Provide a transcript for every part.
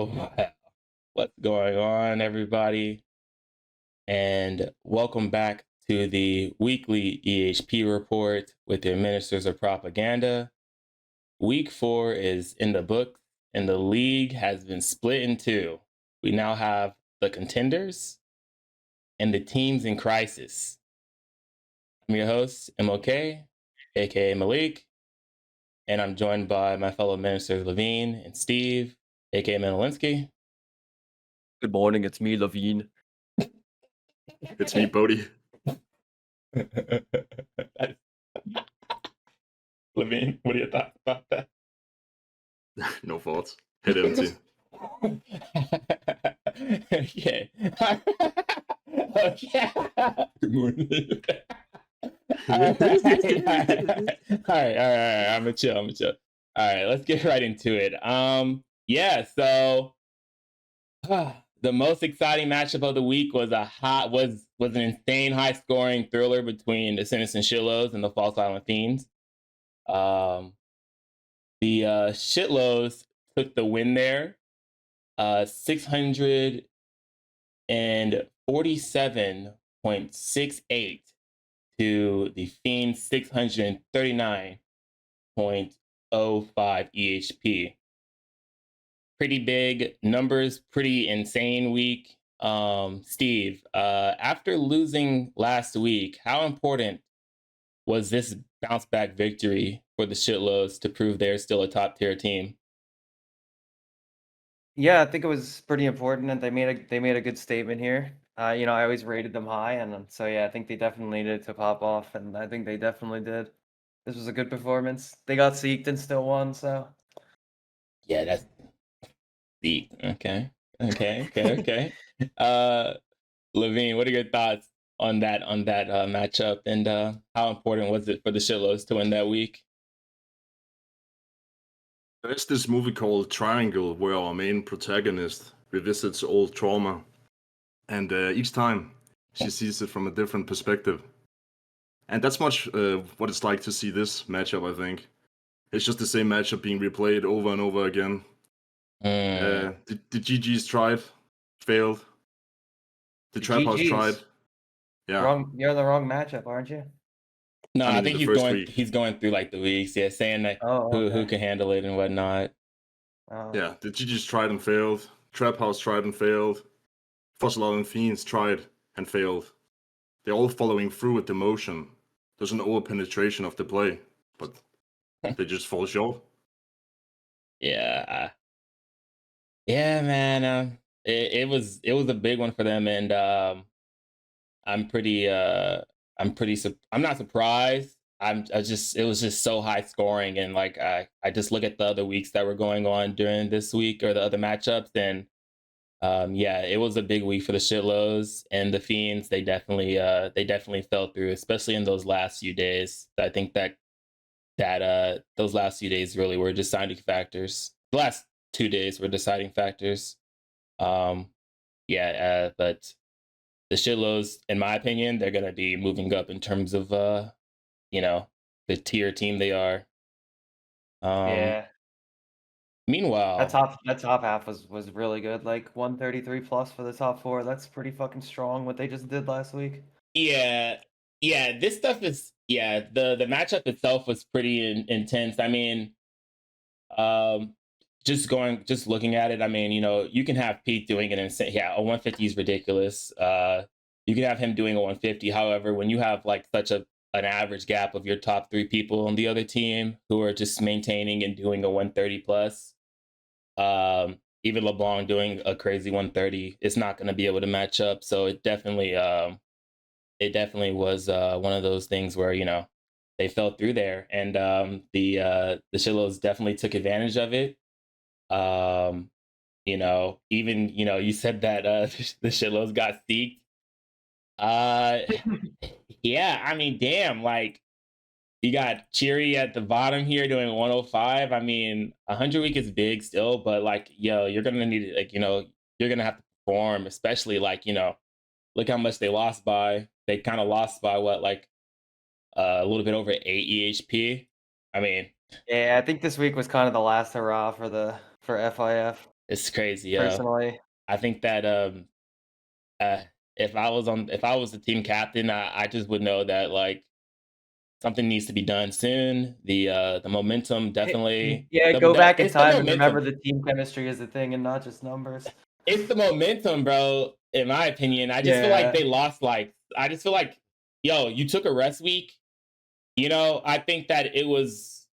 Well, what's going on, everybody? And welcome back to the weekly EHP report with your ministers of propaganda. Week 4 is in the books, and the league has been split in two. We now have the contenders and the teams in crisis. I'm your host, MOK, aka Malik, and I'm joined by my fellow ministers Lavine and Steve, aka Menolinsky. Good morning, it's me, Lavine. It's me, Bodhi. Lavine, what are your thoughts about that? No thoughts. Head empty. Okay. Okay. Good morning. All right. I'm gonna chill. All right, let's get right into it. So the most exciting matchup of the week was an insane high scoring thriller between the Sinister Shittlows and the False Island Fiends. The Shittlows took the win there, 647.68 to the Fiends 639.05 EHP. Pretty big numbers, pretty insane week. Steve, after losing last week, how important was this bounce back victory for the Shittlows to prove they're still a top tier team? Yeah, I think it was pretty important, and they made a good statement here. I always rated them high, and so yeah, I think they definitely needed to pop off, and I think they definitely did. This was a good performance. They got seeked and still won, so Yeah, that's deep. Okay. Lavine, what are your thoughts on that matchup, and how important was it for the Shittlows to win that week? There's this movie called Triangle where our main protagonist revisits old trauma, and each time she sees it from a different perspective. And that's much what it's like to see this matchup, I think. It's just the same matchup being replayed over and over again. The GGs tried, failed. The Trap House GGs. tried. Yeah. You're the wrong matchup, aren't you? No, I think week. he's going through like the weeks, yeah, saying that who can handle it and whatnot. Yeah, the GGs tried and failed. Trap House tried and failed. Fossil Island Fiends tried and failed. They're all following through with the motion. There's an over-penetration of the play, but they just fall short. Yeah. Yeah, man. It was a big one for them, and I'm not surprised. It was just so high scoring, and like I just look at the other weeks that were going on during this week or the other matchups, and yeah, it was a big week for the Shittlows and the Fiends. They definitely fell through, especially in those last few days. I think that those last few days really were deciding factors. The last 2 days were deciding factors. But the Shittlows, in my opinion, they're gonna be moving up in terms of the tier team they are. Yeah. Meanwhile, That top half was really good. Like 133 plus for the top 4. That's pretty fucking strong. What they just did last week. yeah, this stuff is the matchup itself was pretty intense. I mean, just looking at it, I mean, you can have Pete doing an insane, a 150 is ridiculous. You can have him doing a 150. However, when you have like such an average gap of your top 3 people on the other team who are just maintaining and doing a 130 plus, even LeBlanc doing a crazy 130, it's not going to be able to match up. So it definitely was one of those things where they fell through there, and the Shittlows definitely took advantage of it. Even you said that the Shittlows got steeked. Yeah, I mean, damn, like you got Cheery at the bottom here doing 105. I mean, 100 week is big still, but like, you're gonna need it. Like, you're gonna have to perform, especially like, look how much they lost by. They kind of lost by what, like a little bit over 8 EHP. I mean, Yeah, I think this week was kind of the last hurrah for FIF. It's crazy, yo. personally. I think that if I was the team captain, I just would know that like something needs to be done soon. The momentum definitely. Yeah, go back in It's the time and remember momentum. the team chemistry is a thing and not just numbers. It's the momentum, bro. In my opinion, I just feel like Yeah. they lost. Like I just feel like, yo, you took a rest week. You know, I think that it was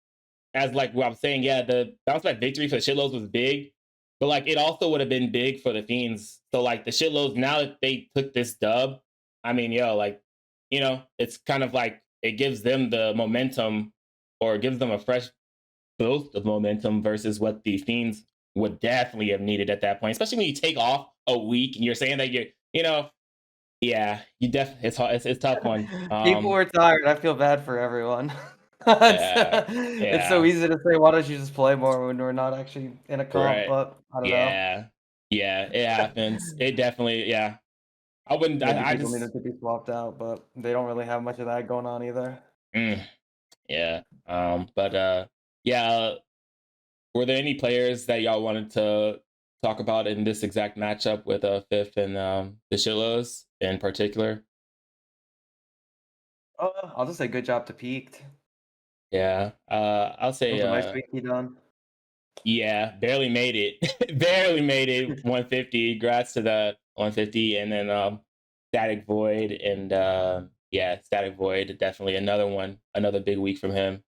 as like what I'm saying. Yeah, the bounce back victory for the Shittlows was big, but like it also would have been big for the Fiends. So like the Shittlows, now that they took this dub, I mean, yo, like you know, it's kind of like it gives them the momentum or gives them a fresh boost of momentum versus what the Fiends would definitely have needed at that point. Especially when you take off a week and you're saying that you know, yeah, you definitely it's tough one. People were tired. I feel bad for everyone. It's, Yeah, it's so yeah, easy to say, why don't you just play more when we're not actually in a comp? right, But I don't know. yeah, yeah, it happens. It definitely, yeah. I wouldn't. Maybe I people just, needed to be swapped out, but they don't really have much of that going on either. yeah. But yeah. Were there any players that y'all wanted to talk about in this exact matchup with Fifth and the Shittlows in particular? I'll just say good job to Peaked. Yeah, I'll It say was a nice week he done. yeah, barely made it, barely made it 150. Congrats to the 150, and then Static Void and yeah, Static Void definitely another one, another big week from him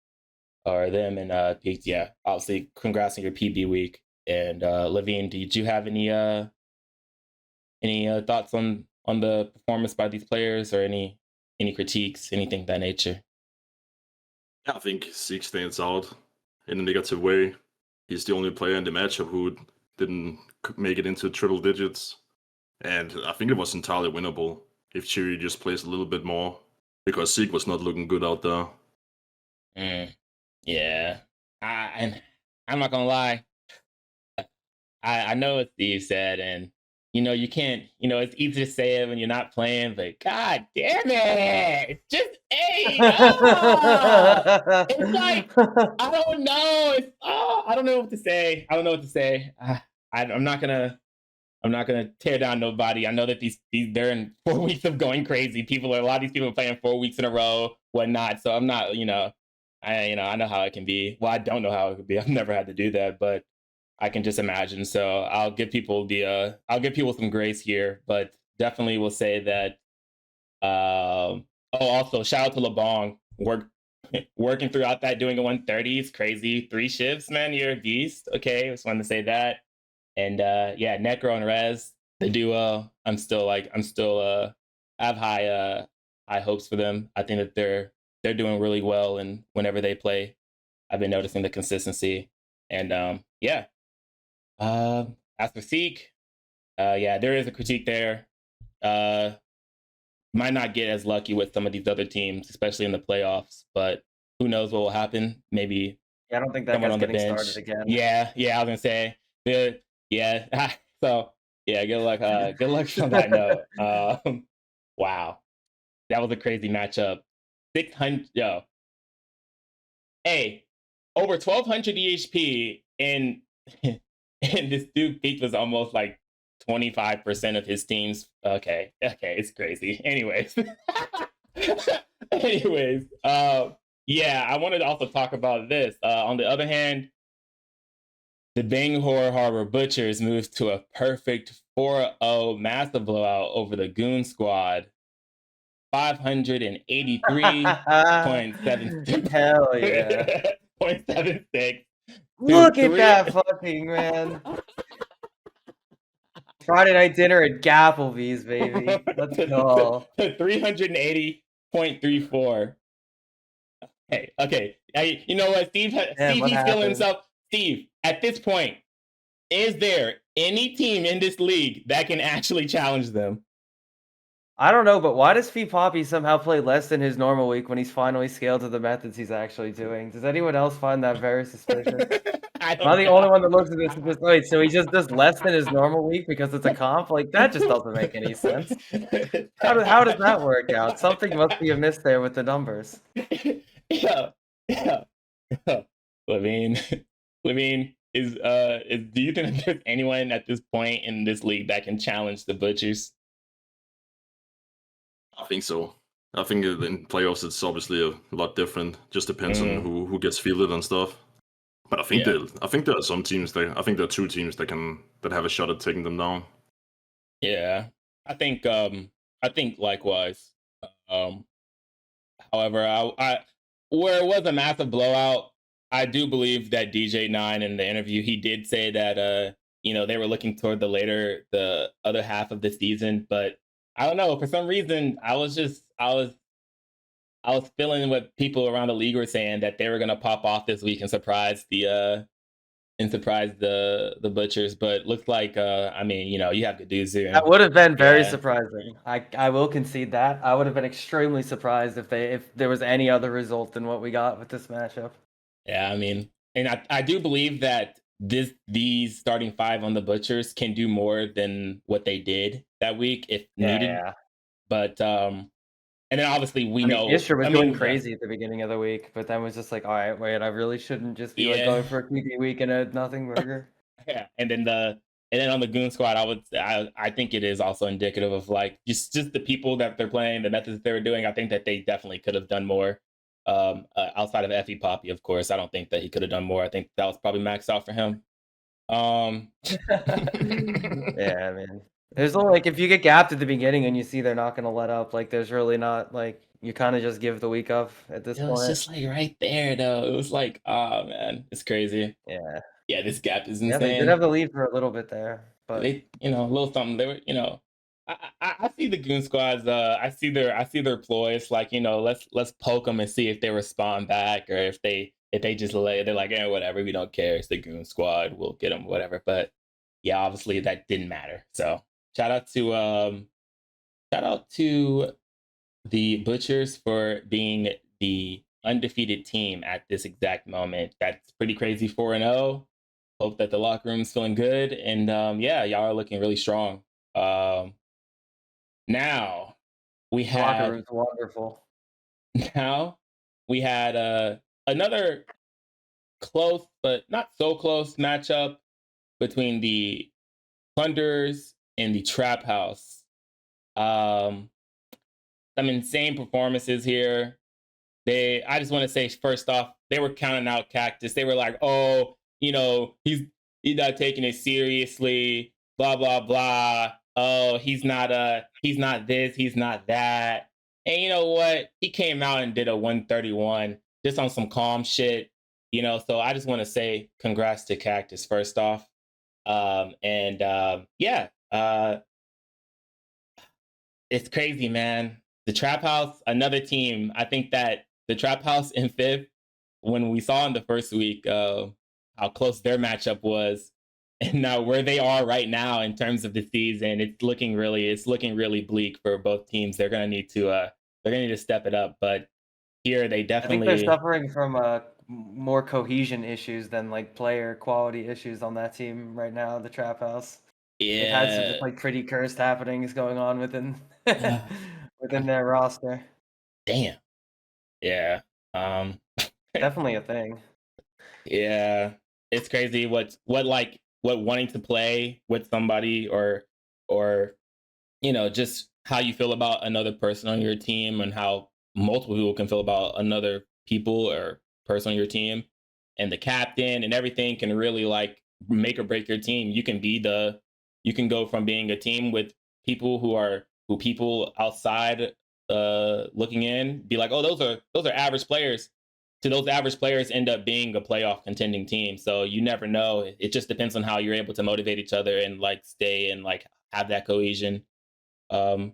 or them and Peaked. Yeah, obviously congrats on your PB week. And Lavine, did you have any thoughts on the performance by these players or any critiques, anything of that nature? Yeah, I think Zeke stands out in a negative way. He's the only player in the matchup who didn't make it into triple digits. And I think it was entirely winnable if Chewy just plays a little bit more, because Zeke was not looking good out there. Yeah, and I'm not gonna lie. I know what Steve said, and you know you can't. You know it's easy to say it when you're not playing, but God damn it, just hey, it's like I don't know. I don't know what to say. I don't know what to say. I'm not gonna tear down nobody. I know that these they're in 4 weeks of going crazy. A lot of these people are playing 4 weeks in a row, whatnot. So I'm not, I know how it can be. Well, I don't know how it could be. I've never had to do that, but I can just imagine. So I'll give people some grace here, but definitely will say that. Also shout out to LeBong working throughout that, doing a 130 is crazy. 3 shifts, man. You're a beast. Okay, just wanted to say that. And yeah, Necro and Rez, the duo. I have high hopes for them. I think that they're doing really well, and whenever they play, I've been noticing the consistency. And yeah. As for Seek, yeah, there is a critique there. Might not get as lucky with some of these other teams, especially in the playoffs, but who knows what will happen? Maybe Yeah, I don't think that someone guy's on the getting started bench. again. Yeah, I was gonna say, yeah. So yeah, good luck on that note. Wow, that was a crazy matchup. 600, yo, hey, over 1200 EHP, and and this dude peak was almost like 25% of his team's. Okay, it's crazy. Anyways, anyways, yeah, I wanted to also talk about this. On the other hand, the Bangalore Harbor Butchers moved to a perfect 4-0 massive blowout over the Goon Squad. 583.76. Hell yeah. 0.76. Look at that fucking man. Friday night dinner at Gapplebee's, baby. Let's go. To 380.34. Hey, okay. You know what, Steve? Damn, Steve, what he's feeling happened? himself. Steve, at this point, is there any team in this league that can actually challenge them? I don't know, but why does Fee Poppy somehow play less than his normal week when he's finally scaled to the methods he's actually doing? Does anyone else find that very suspicious? I Am I don't the know. only one that looks at this and just, wait, so he just does less than his normal week because it's a comp? Like, that just doesn't make any sense. How does that work out? Something must be amiss there with the numbers. Yeah. Lavine, do you think there's anyone at this point in this league that can challenge the Butchers? I think so. I think in playoffs it's obviously a lot different. Just depends on who gets fielded and stuff. But I think there are some teams I think there are two teams that have a shot at taking them down. Yeah, I think likewise. However, I where it was a massive blowout, I do believe that DJ9 in the interview he did say that they were looking toward the other half of the season, but I don't know, for some reason I was feeling what people around the league were saying, that they were gonna pop off this week and surprise the Butchers, but looks like you have Gaduzu. That would have been very surprising. I will concede that. I would have been extremely surprised if there was any other result than what we got with this matchup. Yeah, I mean, and I do believe that these starting five on the Butchers can do more than what they did that week if needed. Yeah. But and then obviously we know Isher was going crazy at the beginning of the week, but then was just like, all right, wait, I really shouldn't just be like going for a QB week and a nothing burger. Yeah, and then on the Goon Squad, I think it is also indicative of like just the people that they're playing, the methods that they were doing. I think that they definitely could have done more. Outside of Effie Poppy, of course, I don't think that he could have done more. I think that was probably maxed out for him. Yeah, I mean, there's only like if you get gapped at the beginning and you see they're not going to let up, like there's really not like you kind of just give the week up at this point. It was just like right there though. It was like, oh man, it's crazy. Yeah, this gap is insane. Yeah, they did have the lead for a little bit there, but they, a little something. They were, I see the Goon Squads. I see their ploys. Like, let's poke them and see if they respond back, or if they just they're like, whatever, we don't care. It's the Goon Squad. We'll get them, whatever. But yeah, obviously that didn't matter. So shout out to the Butchers for being the undefeated team at this exact moment. That's pretty crazy. 4-0. Hope that the locker room's feeling good, and y'all are looking really strong. Now we had locker room's wonderful. Now we had another close but not so close matchup between the Plunderers and the Trap House. Some insane performances here. I just want to say first off, they were counting out Cactus. They were like, oh, he's not taking it seriously, blah blah blah. Oh, he's not this, he's not that. And you know what? He came out and did a 131 just on some calm shit. So I just want to say congrats to Cactus first off. It's crazy, man. The Trap House, another team. I think that the Trap House in 5th, when we saw in the first week how close their matchup was, and now where they are right now in terms of the season, it's looking really bleak for both teams. They're gonna need to step it up. But here they definitely, I think they're suffering from more cohesion issues than like player quality issues on that team right now. The Trap House. Yeah, they've had some just like pretty cursed happenings going on within their roster. Damn. Yeah. Definitely a thing. Yeah, it's crazy what wanting to play with somebody or just how you feel about another person on your team, and how multiple people can feel about another people or person on your team, and the captain and everything can really like make or break your team. You can go from being a team with people who people outside looking in be like, oh, those are average players, to those average players end up being a playoff contending team. So you never know. It just depends on how you're able to motivate each other and like stay and like have that cohesion. But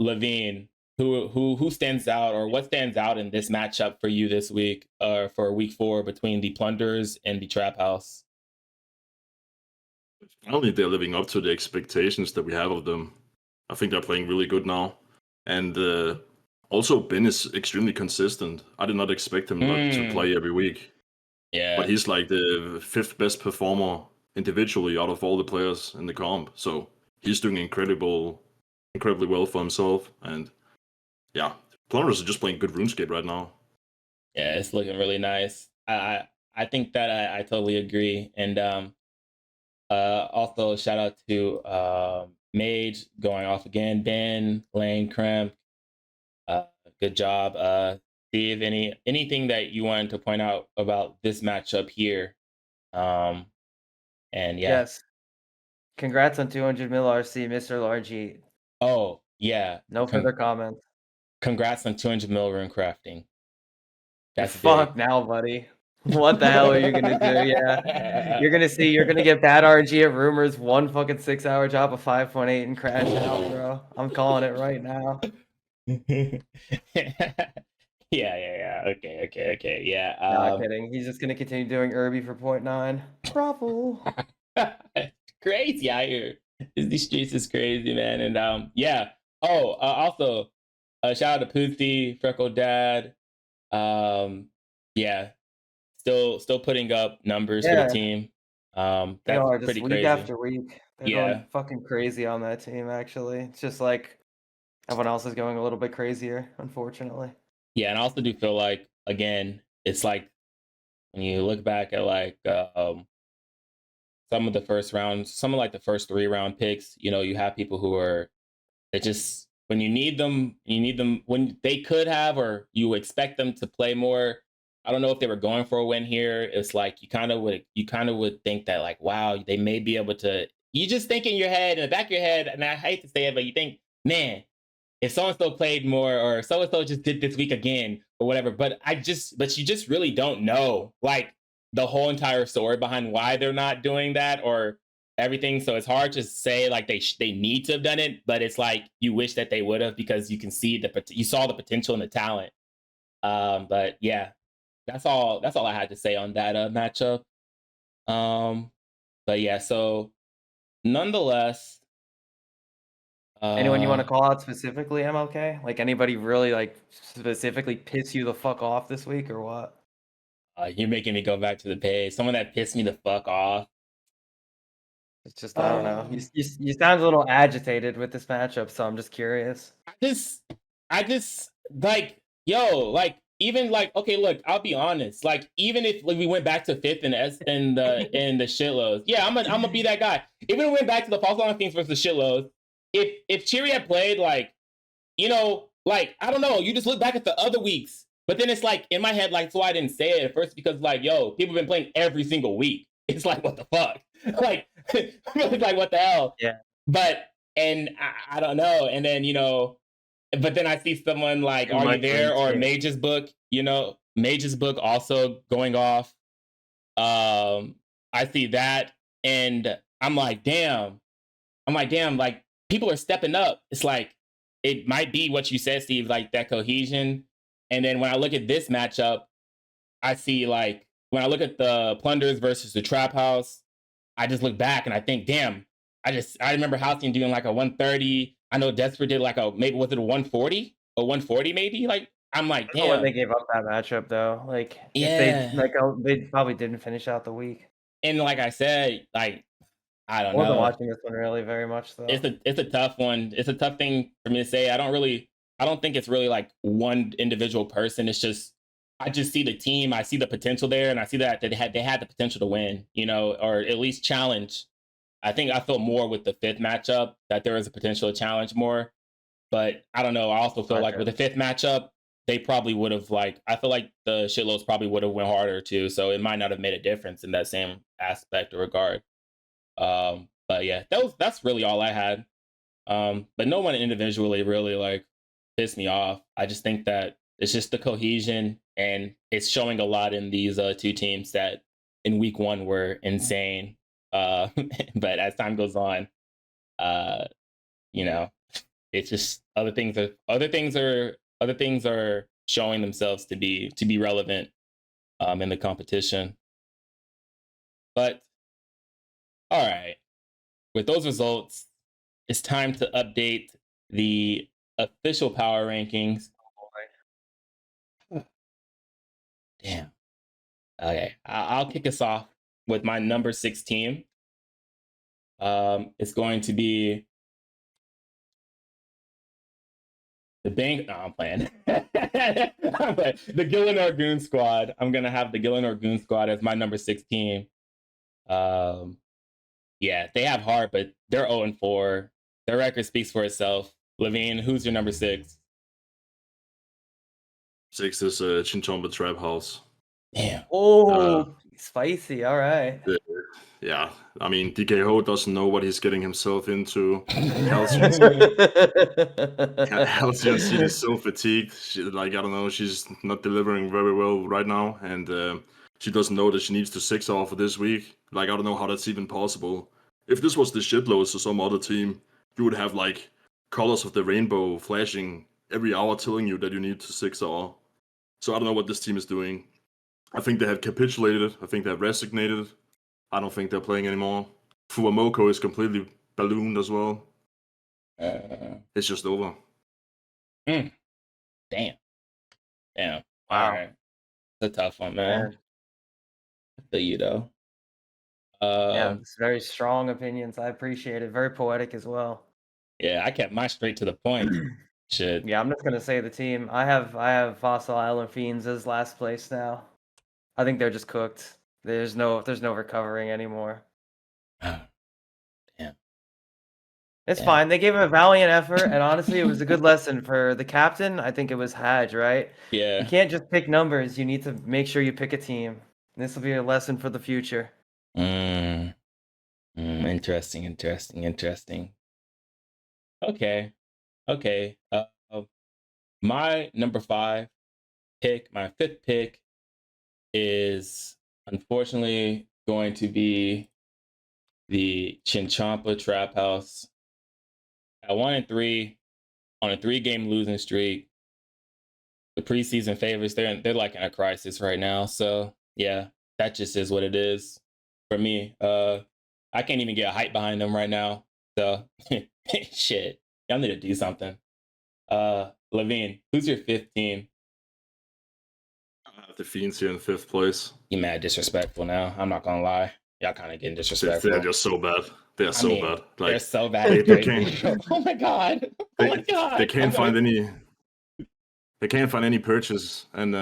Lavine, who stands out, or what stands out in this matchup for you this week, for week 4 between the Plunderers and the Trap House? Finally, they're living up to the expectations that we have of them. I think they're playing really good now. And also, Ben is extremely consistent. I did not expect him not to play every week. Yeah. But he's like the 5th best performer individually out of all the players in the comp. So he's doing incredibly well for himself. And yeah, Plunderers are just playing good RuneScape right now. Yeah, it's looking really nice. I I think that I totally agree. And also shout out to Mage going off again, Ben, Lane, Kremp. Good job. Steve, anything that you wanted to point out about this matchup here? And yeah. Yes. Congrats on 200 mil RC, Mr. Largy. Oh, yeah. No further comments. Congrats on 200 mil rune crafting. That's Fuck big. now, buddy. What the hell are you gonna do? Yeah. You're gonna get bad RG at rumors, one fucking 6-hour job of 5.8 and crash out, bro. I'm calling it right now. Yeah. Okay. Yeah. Not kidding. He's just gonna continue doing Irby for 0.9. Bravo. Crazy out here. These streets is crazy, man. And yeah. Oh, also, shout out to Poothie, Freckle Dad. Yeah, still putting up numbers for the team. That's just pretty week crazy. after week. They're going fucking crazy on that team, actually. It's just like everyone else is going a little bit crazier, unfortunately. Yeah, and I also do feel like, again, it's like when you look back at like some of the first rounds, some of like the first 3-round picks, you know, you have people who are, it just, when you need them when they could have, or you expect them to play more. I don't know if they were going for a win here. It's like you kind of would think that like, wow, they may be able to. You just think in your head, in the back of your head, and I hate to say it, but you think, man, if so and so played more, or so and so just did this week again, or whatever. But you just really don't know like the whole entire story behind why they're not doing that or everything. So it's hard to say like they need to have done it, but it's like you wish that they would have, because you can see you saw the potential and the talent. But yeah, that's all I had to say on that matchup. But yeah, so nonetheless, anyone you want to call out specifically, MLK? Like anybody really like specifically piss you the fuck off this week or what? You're making me go back to the page. Someone that pissed me the fuck off. It's just, I don't know. You sound a little agitated with this matchup, so I'm just curious. I just like, yo, like, even like, okay, look, I'll be honest. Like, even if like, we went back to 5th in the Shittlows, yeah, I'm gonna be that guy. Even if we went back to the false alarm Fiends versus the Shittlows, if Cheery had played like, you know, like, I don't know, you just look back at the other weeks. But then it's like in my head, like, so I didn't say it at first because like, yo, people have been playing every single week. It's like, what the fuck? Like, it's like, what the hell? Yeah. But, and I don't know. And then, you know, but then I see someone like Are You There or Mage's Book, you know, Mage's Book also going off. I see that and I'm like, damn, like people are stepping up. It's like, it might be what you said, Steve, like that cohesion. And then when I look at this matchup, I see like, when I look at the Plunderers versus the Trap House, I just look back and I think, damn, I remember Halcyon doing like a 130. I know Desperate did like maybe was it a 140 or 140 maybe? Like, I'm like, damn. When they gave up that matchup though, like yeah, if they probably didn't finish out the week. And like I said, like, I don't know. I wasn't know. watching this one really very much though. It's a tough one. It's a tough thing for me to say. I don't think it's really like one individual person. It's just, I just see the team. I see the potential there, and I see that they had the potential to win, you know, or at least challenge. I think I felt more with the 5th matchup that there is a potential to challenge more. But I don't know. I also feel like with the 5th matchup, they probably would have like, I feel like the Shittlows probably would have went harder too. So it might not have made a difference in that same aspect or regard. But yeah, that's really all I had. But no one individually really like pissed me off. I just think that it's just the cohesion, and it's showing a lot in these 2 teams that in week 1 were insane. But as time goes on, you know, it's just other things are showing themselves to be relevant in the competition. But all right, with those results, it's time to update the official power rankings. Damn. Okay, I'll kick us off with my number 6 team. It's going to be The Bang. No, I'm playing. The Gillinor Goon Squad. I'm gonna have the Gillinor Goon Squad as my number 6 team. Yeah, they have heart, but they're 0-4. Their record speaks for itself. Lavine, who's your number 6? 6 is Chinchomba Trap House. Damn. Oh, spicy. All right. Yeah, I mean, DKO doesn't know what he's getting himself into. Halcyon Seed is so fatigued. I don't know, she's not delivering very well right now, and she doesn't know that she needs to 6-hour for this week. I don't know how that's even possible. If this was the Shittlows or some other team, you would have colors of the rainbow flashing every hour telling you that you need to 6-hour. So I don't know what this team is doing. I think they have capitulated. I think they have resignated. I don't think they're playing anymore. Fuamoko is completely ballooned as well. It's just over. Damn. Wow. All right. It's a tough one, man. I feel you, though. Yeah, it's very strong opinions. I appreciate it. Very poetic as well. Yeah, I kept mine straight to the point. Shit. Yeah, I'm just gonna say the team. I have Fossil Island Fiends as last place now. I think they're just cooked. There's no recovering anymore. Damn. It's fine. They gave him a valiant effort, and honestly, it was a good lesson for the captain. I think it was Hadge, right? Yeah. You can't just pick numbers. You need to make sure you pick a team. This will be a lesson for the future. Interesting. Okay. My number 5 pick, my 5th pick, is unfortunately going to be the Chinchompa Trap House. At 1-3 on a 3-game losing streak. The preseason favorites, they're in a crisis right now. So yeah, that just is what it is for me. I can't even get a hype behind them right now. So shit, y'all need to do something. Lavine, who's your 5th team? I have the Fiends here in 5th place. You mad disrespectful now. I'm not gonna lie. Y'all kind of getting disrespectful. They're just so bad. They're so bad. They're so bad. Oh my god. They can't find any. They can't find any purchase, and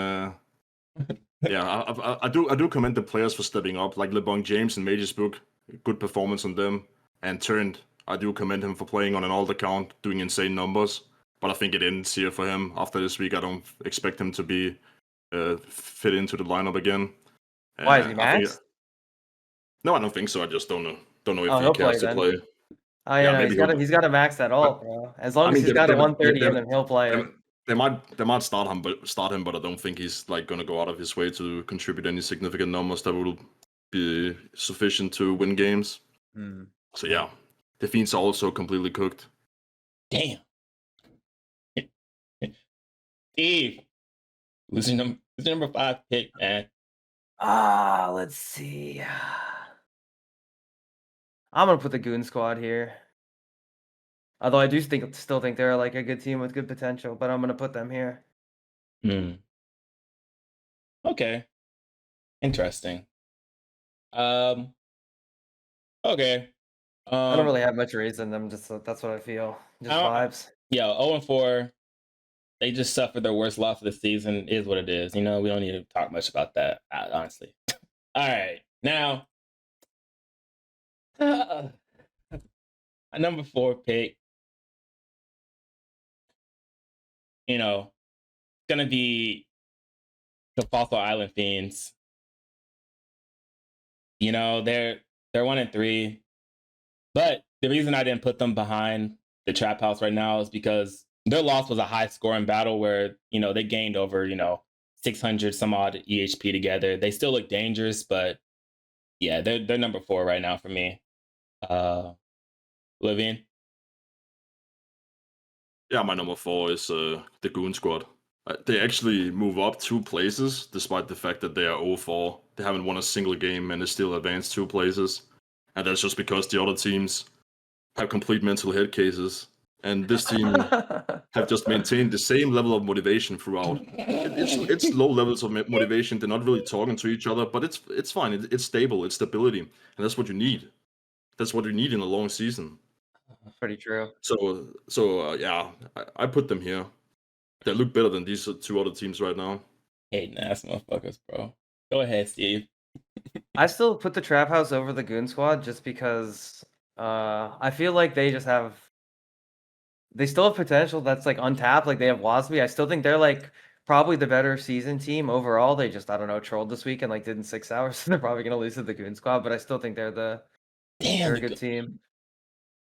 yeah, I do commend the players for stepping up, like LeBron James and Mage's Book. Good performance on them, and Turned. I do commend him for playing on an alt account, doing insane numbers. But I think it ends here for him after this week. I don't expect him to be fit into the lineup again. Why is he max? No, I don't think so. I just don't know. Don't know if he'll he cares play to play. Oh yeah, no, he's got a max at all, bro. As long as he's got a 130 in him, he'll play. They might start him, but I don't think he's gonna go out of his way to contribute any significant numbers that will be sufficient to win games. So yeah, the Fiends are also completely cooked. Damn. Steve, who's your number 5 pick, man? Let's see. I'm gonna put the Goon Squad here. Although I do still think they're a good team with good potential, but I'm gonna put them here. Okay. Interesting. Okay. I don't really have much raise in them. Just that's what I feel. Just vibes. Yeah, 0-4. They just suffered their worst loss of the season. Is what it is. We don't need to talk much about that, honestly. All right, now a number 4 pick. Gonna be the Fossil Island Fiends. They're 1-3, but the reason I didn't put them behind the Trap House right now is because their loss was a high scoring battle where they gained over 600 some odd EHP together. They still look dangerous, but yeah, they're number 4 right now for me. Lavine? Yeah, my number 4 is the Goon Squad. They actually move up 2 places, despite the fact that they are 0-4. They haven't won a single game, and they still advanced 2 places. And that's just because the other teams have complete mental head cases. And this team have just maintained the same level of motivation throughout. It's low levels of motivation. They're not really talking to each other, but it's fine. It's stable. It's stability. And that's what you need. That's what you need in a long season. Pretty true. So yeah, I put them here. They look better than these two other teams right now. Hating ass motherfuckers, bro. Go ahead, Steve. I still put the Trap House over the Goon Squad just because I feel like they still have potential that's like untapped. Like they have Wasby. I still think they're like probably the better season team overall. They just, I don't know, trolled this week and like did in 6 hours. So they're probably gonna lose to the Goon Squad, but I still think they're Damn, a good team.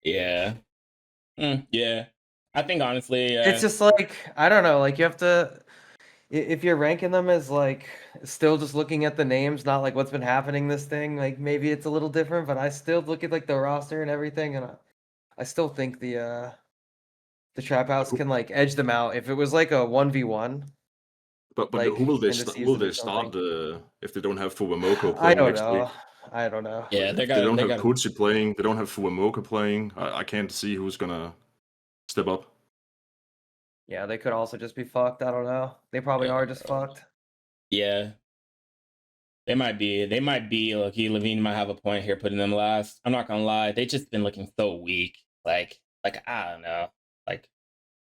Yeah. Yeah. I think honestly, It's just like, I don't know, like you have to, if you're ranking them as like still just looking at the names, not like what's been happening this thing, like maybe it's a little different, but I still look at like the roster and everything, and I still think the Trap House can like edge them out. If it was like a 1v1, But like who will they in the will season they or start something. if they don't have Fuwamoto I playing don't next week? know. I don't know. yeah, If they don't have got Kuchi playing, they don't have Fuwamoto playing. I can't see who's gonna step up. Yeah, they could also just be fucked. I don't know. They probably Yeah, are just bro. fucked. Yeah. They might be. Lucky Lavine might have a point here putting them last. I'm not gonna lie. They just been looking so weak. Like I don't know. Like,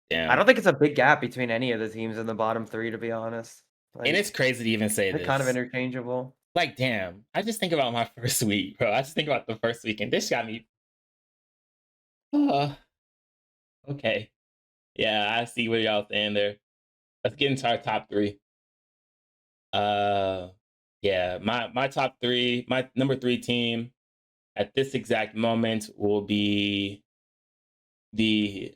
damn. I don't think it's a big gap between any of the teams in the bottom 3, to be honest. Like, and it's crazy to even say they're this. kind of interchangeable. Like, damn. I just think about my first week, bro. I just think about the first week, and this got me. Okay. Yeah, I see what y'all saying there. Let's get into our top 3. Yeah, my top 3, my number 3 team at this exact moment will be the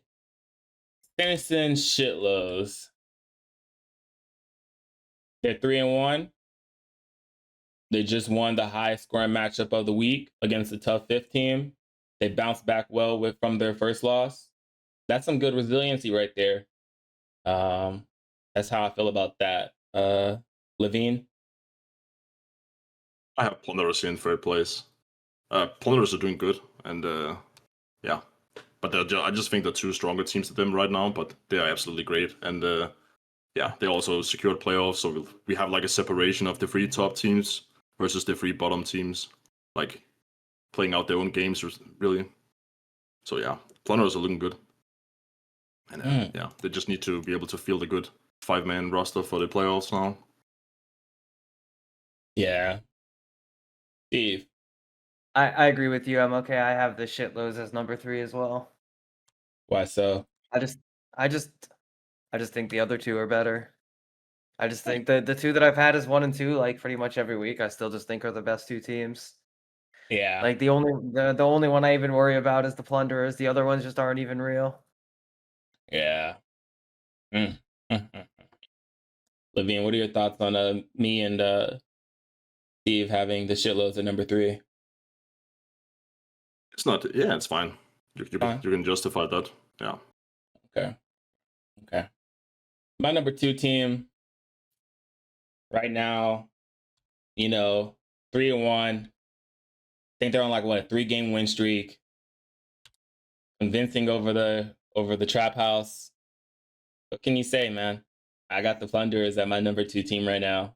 Fantasy Shittlows. They're 3-1. They just won the highest scoring matchup of the week against the tough 5th team. They bounced back well from their first loss. That's some good resiliency right there. That's how I feel about that. Lavine? I have Plunderers in 3rd place. Plunderers are doing good, and yeah, but I just think they're 2 stronger teams than them right now. But they are absolutely great, and yeah, they also secured playoffs. So we have like a separation of the 3 top teams versus the 3 bottom teams, like playing out their own games, really. So yeah, Plunderers are looking good, and yeah, they just need to be able to field a good 5-man roster for the playoffs now. Yeah. Steve? I agree with you. I'm okay. I have the Shittlows as number 3 as well. Why so? I just think the other 2 are better. I just think the 2 that I've had as 1 and 2, like pretty much every week, I still just think are the best 2 teams. Yeah. Like the only one I even worry about is the Plunderers. The other ones just aren't even real. Yeah. Lavine, what are your thoughts on me and Steve having the Shittlows at number 3? It's not. Yeah, it's fine. You can justify that. Yeah. Okay. My number 2 team right now, 3-1. I think they're on like what, a 3-game win streak. Convincing over the Trap House. What can you say, man? I got the Plunderers at my number 2 team right now.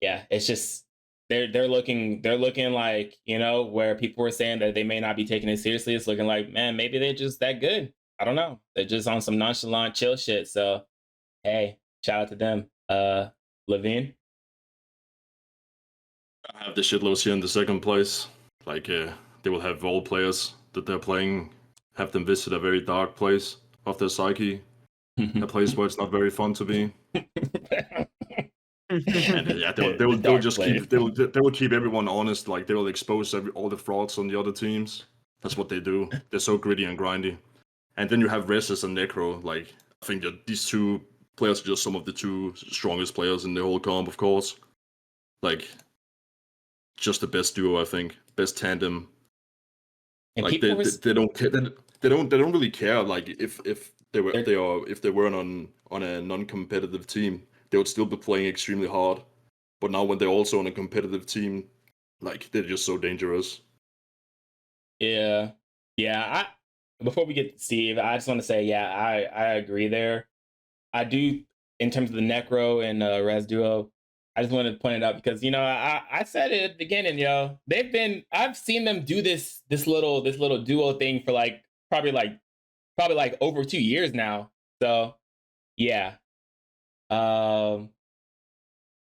Yeah, it's just they're looking like, where people were saying that they may not be taking it seriously. It's looking like, man, maybe they're just that good. I don't know. They're just on some nonchalant chill shit. So hey, shout out to them. Lavine? I have the Shittlows here in the 2nd place. Like they will have all players that they're playing have them visit a very dark place of their psyche, a place where it's not very fun to be. And yeah, they'll just keep they will keep everyone honest. Like they will expose all the frauds on the other teams. That's what they do. They're so gritty and grindy. And then you have Resus and Necro. Like I think that these 2 players are just some of the 2 strongest players in the whole comp, of course. Like just the best duo, I think, best tandem. And like they don't care. They don't really care. Like if they weren't on a non-competitive team, they would still be playing extremely hard. But now when they're also on a competitive team, like they're just so dangerous. Yeah. Before we get to Steve, I just want to say, yeah, I agree there. I do, in terms of the Necro and Res duo, I just wanted to point it out because, I said it at the beginning, I've seen them do this little duo thing for probably over 2 years now. So yeah.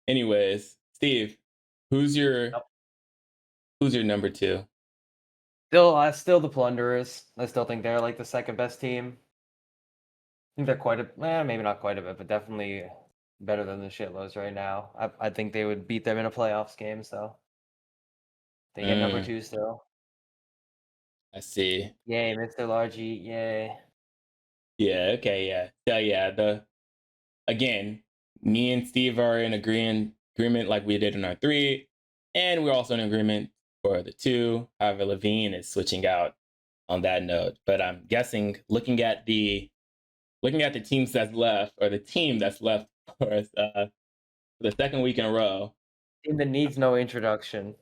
Anyways, Steve, who's your Yep. number 2? Still the Plunderers. I still think they're like the second best team. I think they're maybe not quite a bit, but definitely better than the Shittlows right now. I think they would beat them in a playoffs game, so they get number 2 still. I see. Yay, Mr. Largy, yay. Yeah, okay, yeah. So yeah, again, me and Steve are in agreement like we did in our 3, and we're also in agreement for the 2. However, Lavine is switching out on that note. But I'm guessing looking at the teams that's left, or the team that's left for us for the second week in a row. Team that needs no introduction.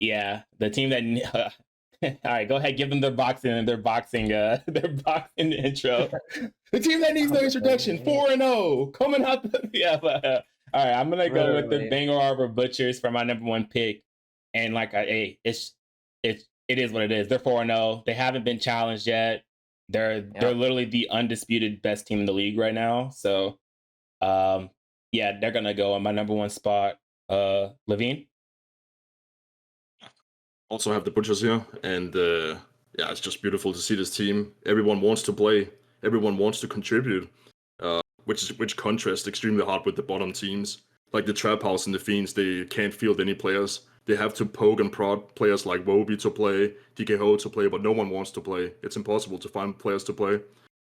Yeah, the team that all right, go ahead, give them their boxing intro. The team that needs no introduction, 4-0, coming out. But, all right, I'm gonna go with the Bangor Harbor Butchers for my number 1 pick, and it is what it is. They're 4-0. They haven't been challenged yet. They're literally the undisputed best team in the league right now. So, yeah, they're gonna go on my number 1 spot. Lavine. Also have the Butchers here, and it's just beautiful to see this team. Everyone wants to play. Everyone wants to contribute, which contrasts extremely hard with the bottom teams. Like the Trap House and the Fiends, they can't field any players. They have to poke and prod players like Wobie to play, DKO to play, but no one wants to play. It's impossible to find players to play.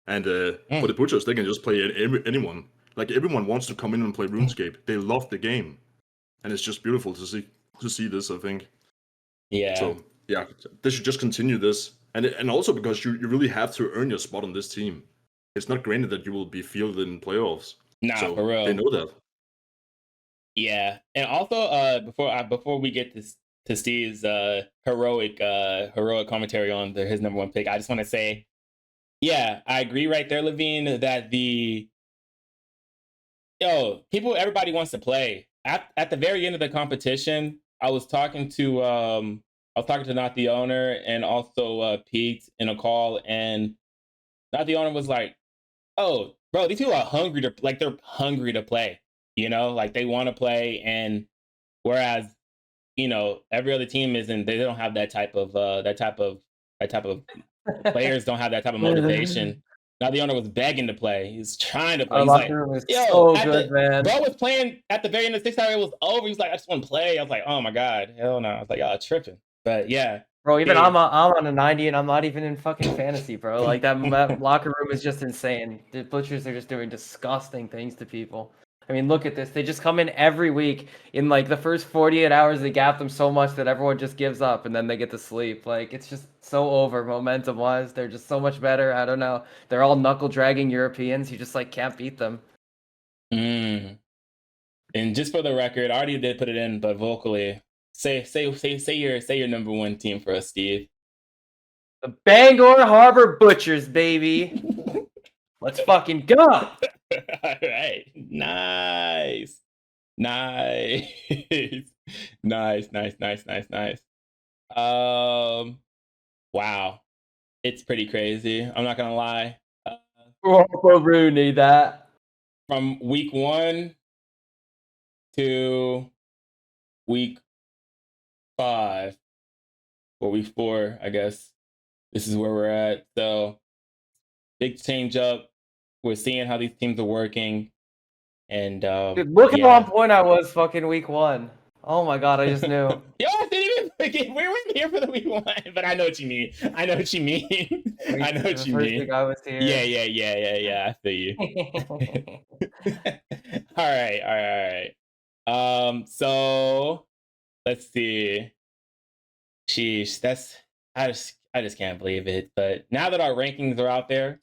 And for the Butchers, they can just play anyone. Like everyone wants to come in and play RuneScape. They love the game, and it's just beautiful to see this, I think. Yeah. So yeah, they should just continue this, and also because you really have to earn your spot on this team. It's not granted that you will be fielded in playoffs. Nah, so for real. They know that. Yeah, and also before we get to Steve's heroic commentary on his number 1 pick, I just want to say, yeah, I agree right there, Lavine, that everybody wants to play. At the very end of the competition, I was talking to Not the Owner and also Pete in a call, and Not the Owner was like, "Oh, bro, these people are hungry they're hungry to play. Like they want to play, and whereas every other team isn't. They don't have that type of players don't have that type of motivation. Now the Owner was begging to play. He's trying to play. He's like, "Yo, so good, man." Bro was playing at the very end of the 6-hour. It was over. He was like, "I just want to play." I was like, "Oh my god, hell no!" I was like, "Y'all tripping." But yeah, bro, even I'm on a 90, and I'm not even in fucking fantasy, bro. Like that locker room is just insane. The Butchers are just doing disgusting things to people. I mean, look at this. They just come in every week. In like the first 48 hours, they gap them so much that everyone just gives up, and then they get to sleep. Like it's just so over momentum-wise. They're just so much better. I don't know. They're all knuckle-dragging Europeans. You just like can't beat them. And just for the record, I already did put it in, but vocally, say your number 1 team for us, Steve. The Bangor Harbor Butchers, baby. Let's fucking go. All right. Nice. Wow. It's pretty crazy. I'm not gonna lie. Rooney, that. From week 1 to week 5, or week 4, I guess this is where we're at. So big change up. We're seeing how these teams are working, and dude, look at how on point I was fucking week 1. Oh my god, I just knew. Yo, I didn't even. We weren't here for the week 1, but I know what you mean. I know what you mean. I was here. Yeah. I feel you. All right. So let's see. Sheesh, I just can't believe it. But now that our rankings are out there,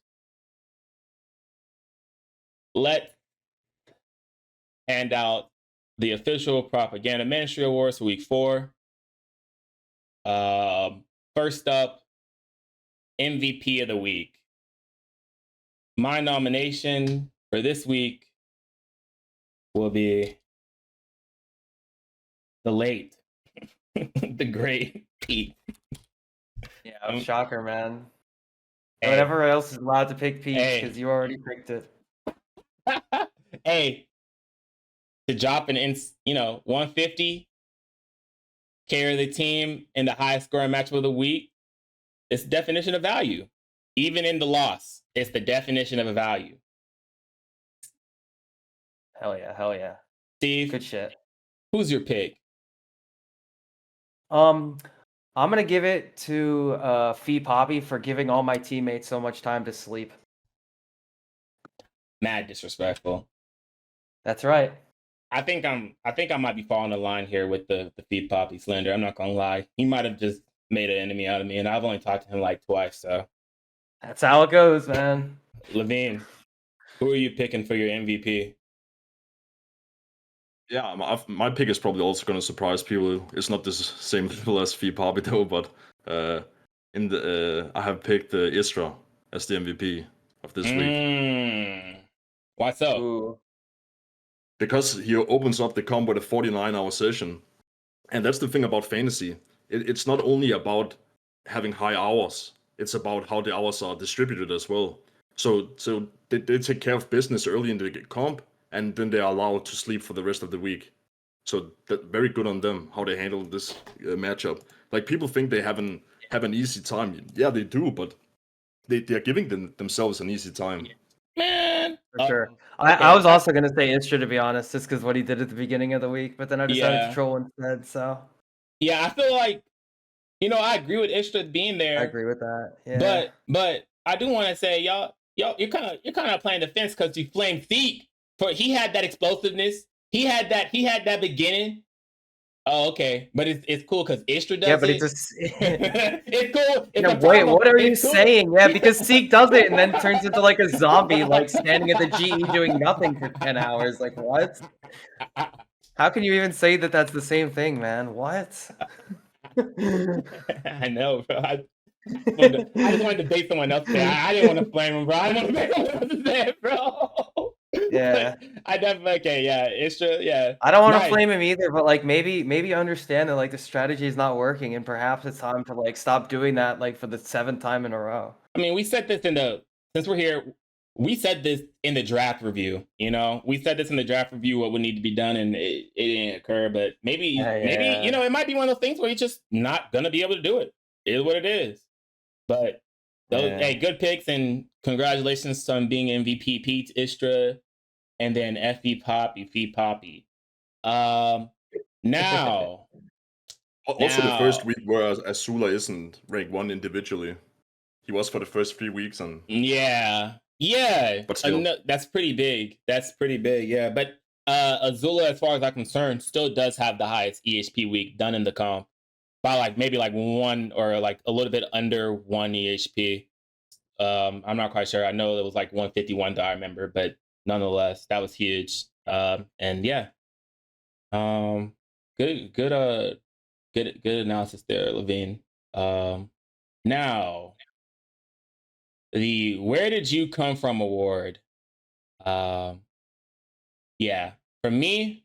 let's hand out the official Propaganda Ministry Awards for week 4. First up, MVP of the week. My nomination for this week will be the late, the great Pete. Yeah, shocker, man. Hey. Whatever else is allowed to pick Peach Hey. because you already picked it. Hey, to drop an 150, carry the team in the highest scoring match of the week, it's the definition of value. Even in the loss, it's the definition of a value. Hell yeah, hell yeah. Steve, Good shit. who's your pick? I'm gonna give it to Fee Poppy for giving all my teammates so much time to sleep. Mad disrespectful. That's right. I think I might be falling the line here with the Feed Poppy Slender. I'm not gonna lie. He might have just made an enemy out of me, and I've only talked to him like twice, so That's how it goes, man. Lavine, who are you picking for your MVP? Yeah, my pick is probably also going to surprise people. It's not the same level as Poppy though, but I have picked Istra as the MVP of this week. Why so? Ooh. Because he opens up the comp with a 49-hour session. And that's the thing about fantasy. It's not only about having high hours, it's about how the hours are distributed as well. So they take care of business early in the comp, and then they are allowed to sleep for the rest of the week. So that very good on them, how they handle this matchup. Like, people think they have an easy time. Yeah, they do, but they are giving themselves an easy time. Man, For sure. okay. I was also gonna say Istra, to be honest, just because what he did at the beginning of the week, but then I decided to troll instead. So yeah, I feel like I agree with Istra being there. I agree with that. Yeah. But I do want to say, y'all, you're kind of playing defense because you flame Feet for he had that explosiveness. He had that beginning. Oh, okay, but it's cool because Istra does Yeah, but it. it's just it's cool. It's yeah, a wait, problem. what are you It's cool. saying? Yeah, because Seek does it and then turns into like a zombie, like standing at the GE doing nothing for 10 hours. Like, what? How can you even say that that's the same thing, man? What? I know, bro. I just wanted to bait someone else there. I didn't want to flame him, bro. I didn't want to bait someone else there, bro. Yeah. I definitely it's true. Yeah. I don't want to flame him either, but like maybe understand that like the strategy is not working and perhaps it's time to like stop doing that like for the 7th time in a row. I mean, we said this since we're here, we said this in the draft review. We said this in the draft review what would need to be done, and it didn't occur. But maybe it might be one of those things where you're just not gonna be able to do it. It is what it is. But hey, good picks and congratulations on being MVP, Pete, Istra, and then Fee Poppy. Now. Also, the first week where Azula isn't rank 1 individually. He was for the first 3 weeks, and yeah. But still, that's pretty big. Yeah. But Azula, as far as I'm concerned, still does have the highest EHP week done in the comp by maybe 1 or a little bit under 1 EHP. I'm not quite sure. I know it was 151 that I remember, but nonetheless, that was huge. And yeah, good analysis there, Lavine. Now, the Where Did You Come From award. Yeah, for me,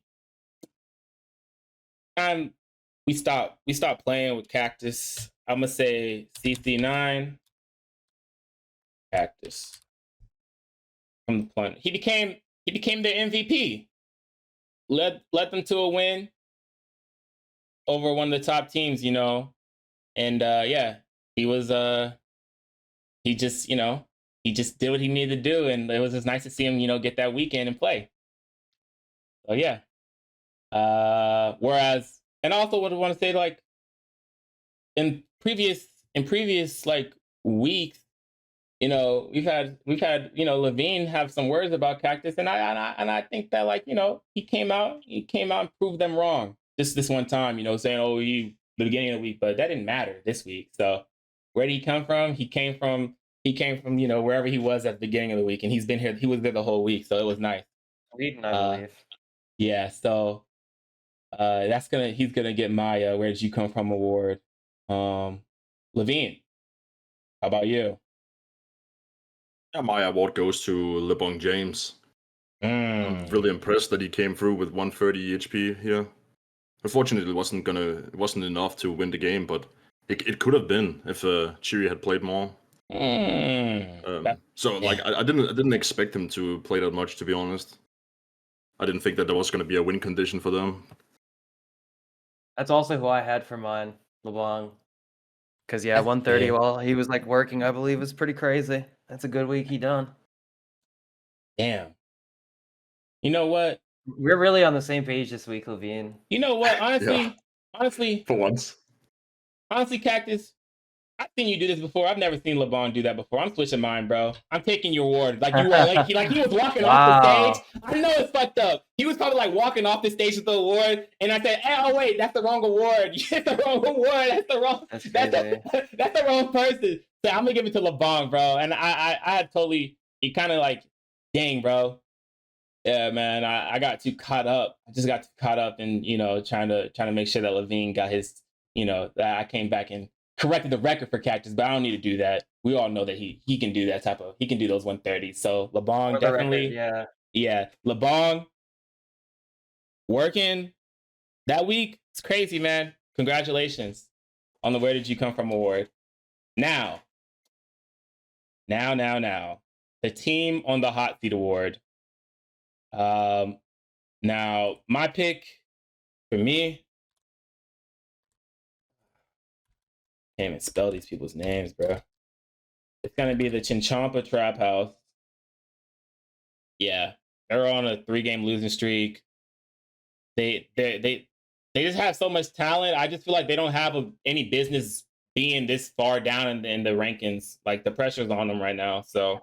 we stopped playing with Cactus. I'm gonna say CC9, Cactus from the point. He became the MVP. Led them to a win over one of the top teams, and yeah, he was he just did what he needed to do, and it was just nice to see him get that weekend and play. So yeah. Whereas, and also what I want to say, in previous weeks, we've had Lavine have some words about Cactus, and I think that he came out and proved them wrong this one time, saying the beginning of the week, but that didn't matter this week. So where did he come from? He came from wherever he was at the beginning of the week, and he's been here. He was there the whole week, so it was nice. Sweden, I believe. Yeah, so he's gonna get my Where Did You Come From award. Lavine, how about you? Yeah, my award goes to LeBron James. I'm really impressed that he came through with 130 HP here. Unfortunately, it wasn't enough to win the game, but it could have been if Chiri had played more. So like Yeah. I didn't expect him to play that much, to be honest. I didn't think that there was going to be a win condition for them. That's also who I had for mine, LeBlanc. Because yeah, That's 130 fair. while he was like working, I believe, was pretty crazy. That's a good week he done. Damn. You know what? We're really on the same page this week, Lavine. You know what? Yeah, Honestly, for once. Cactus. I've seen you do this before. I've never seen LeBron do that before. I'm switching mine, bro. I'm taking your award. Like you were, like he was walking off the Wow. stage. I know it's fucked up. He was probably like walking off the stage with the award, and I said, "Hey, oh wait, that's the wrong award. That's the wrong award. That's the wrong. That's That's crazy. that's the wrong person." So I'm gonna give it to LeBron, bro. And I had totally. You kind of like, dang, bro. Yeah, man. I got too caught up. I just got too caught up in trying to make sure that Lavine got his. That I came back and corrected the record for Cactus, but I don't need to do that. We all know that he can do that type of he can do those 130s. So LeBron For the record, definitely, yeah, LeBron working that week. It's crazy, man. Congratulations on the Where Did You Come From award. Now, the team on the hot seat award. Now my pick for me. Can't even spell these people's names, bro. It's gonna be the Chinchampa Trap House. Yeah, they're on a 3-game losing streak. They just have so much talent. I just feel like they don't have any business being this far down in the rankings. Like the pressure's on them right now. So